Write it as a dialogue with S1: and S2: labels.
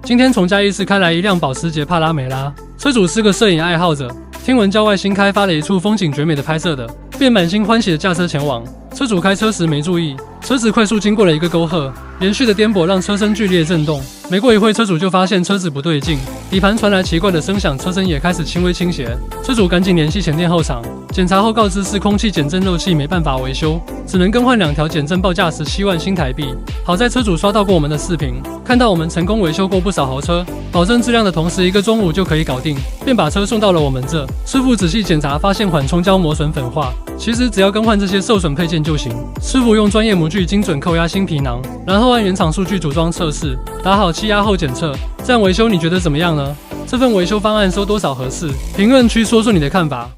S1: 今天从嘉义市开来一辆保时捷帕拉梅拉，车主是个摄影爱好者，听闻郊外新开发了一处风景绝美的拍摄的，便满心欢喜的驾车前往。车主开车时没注意，车子快速经过了一个沟壑，连续的颠簸让车身剧烈震动。没过一会，车主就发现车子不对劲，底盘传来奇怪的声响，车身也开始轻微倾斜。车主赶紧联系前店后厂，检查后告知是空气减震漏气没办法维修，只能更换2条减震报价17万新台币。好在车主刷到过我们的视频，看到我们成功维修过不少豪车，保证质量的同时，1个中午就可以搞定，便把车送到了我们这。师傅仔细检查，发现缓冲胶磨损粉化，其实只要更换这些受损配件就行。师傅用专业模具精准扣压新皮囊，然后按原厂数据组装测试，打好气压后检测。这样维修你觉得怎么样呢？这份维修方案收多少合适？评论区说说你的看法。